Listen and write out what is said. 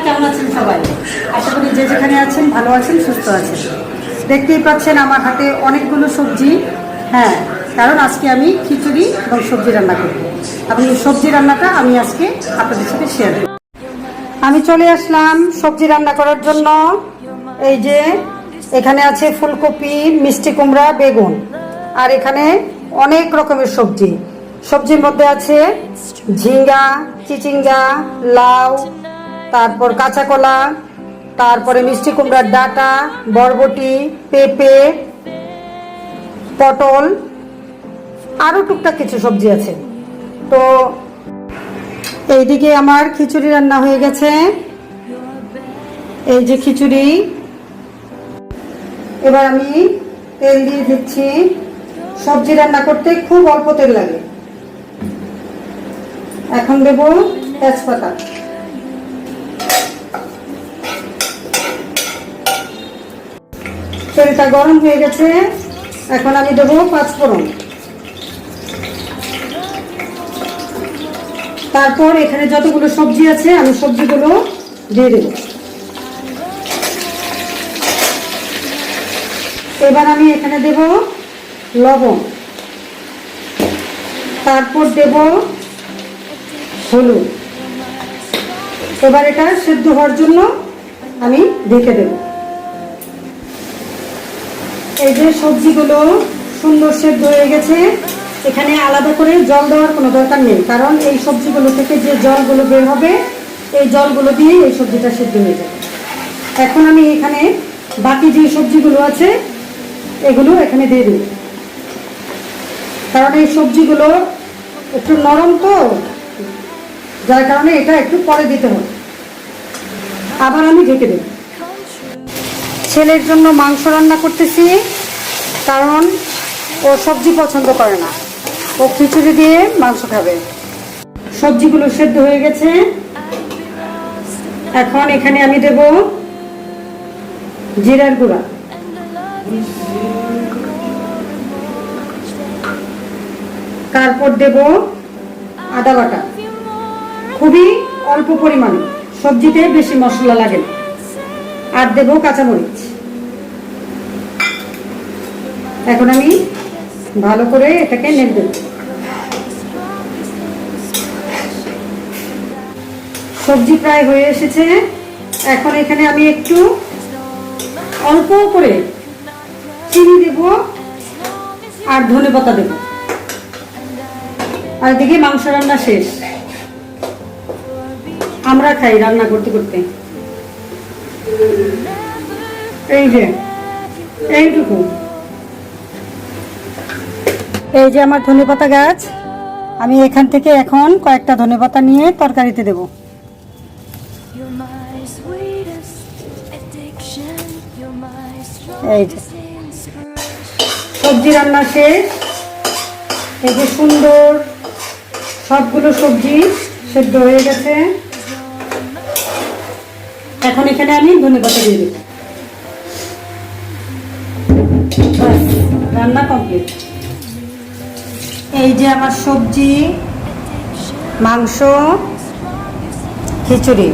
কেমন আছেন সবাই? আশা করি যে যেখানে আছেন ভালো আছেন, সুস্থ আছেন। দেখতেই পাচ্ছেন আমার হাতে অনেকগুলো সবজি। হ্যাঁ, কারণ আজকে আমি খিচুড়ি এবং সবজি রান্না করব। আমি সবজি রান্নাটা আমি আজকে আপনাদের সাথে শেয়ার করব। আমি চলে আসলাম সবজি রান্না করার জন্য। এই যে এখানে আছে ফুলকপি, মিষ্টি কুমড়া, বেগুন, আর এখানে অনেক রকমের সবজি। সবজির মধ্যে আছে ঝিঙ্গা, চিচিঙ্গা, লাউ, তারপর কাঁচা কলা, তারপরে মিষ্টি কুমড়ার ডাঁটা, বরবটি, পেঁপে, পটল, আরও টুকটাক কিছু সবজি আছে। তো এইদিকে আমার খিচুড়ি রান্না হয়ে গেছে। এই যে খিচুড়ি, এবার আমি তেল দিয়ে দিচ্ছি। সবজি রান্না করতে খুব অল্প তেল লাগে। এখন দেব তেজপাতা, তেলটা গরম হয়ে গেছে। এখন আমি দেবো পাঁচফোড়ন, তারপর এখানে যতগুলো সবজি আছে আমি সবজিগুলো দিয়ে দেব। এবার আমি এখানে দেব লবণ, তারপর দেব হলুদ। এবার এটা সেদ্ধ হওয়ার জন্য আমি ঢেকে দেব। এই যে সবজিগুলো সুন্দর সেদ্ধ হয়ে গেছে। এখানে আলাদা করে জল দেওয়ার কোনো দরকার নেই, কারণ এই সবজিগুলো থেকে যে জলগুলো বের হবে এই জলগুলো দিয়ে এই সবজিটা সেদ্ধ হয়ে যাবে। এখন আমি এখানে বাকি যে সবজিগুলো আছে এগুলো এখানে দিয়ে দিই, কারণ এই সবজিগুলো একটু নরম তো, যার কারণে এটা একটু পরে দিতে হবে। আবার আমি ঢেকে দেব। ছেলের জন্য মাংস রান্না করতেছি, কারণ ও সবজি পছন্দ করে না, ও খিচুড়ি দিয়ে মাংস খাবে। সবজিগুলো সেদ্ধ হয়ে গেছে। এখন এখানে আমি দেব জিরার গুঁড়া, তারপর দেব আদা বাটা, খুবই অল্প পরিমাণে, সবজিতে বেশি মশলা লাগে না। আর দেব কাঁচামরিচ। এখন আমি ভালো করে এটাকে নেড়ে দেব। সবজি প্রায় হয়ে এসেছে। এখন এখানে আমি একটু অল্প করে চিনি দেব আর ধনেপাতা দেব। আর এদিকে মাংস রান্না শেষ। আমরা খাই রান্না করতে করতে। এই যে এইটুকু, এই যে আমার ধনেপাতা গাছ। আমি এখান থেকে এখন কয়েকটা ধনেপাতা নিয়ে তরকারিতে দেব। এই যে সবজি রান্না শেষ। এই যে সুন্দর সবগুলো সবজি সেদ্ধ হয়ে গেছে। এখন এখানে আমি ধনেপাতা দিয়ে দেব। রান্না কমপ্লিট। এই যে আমার সবজি, মাংস, খিচুড়ি।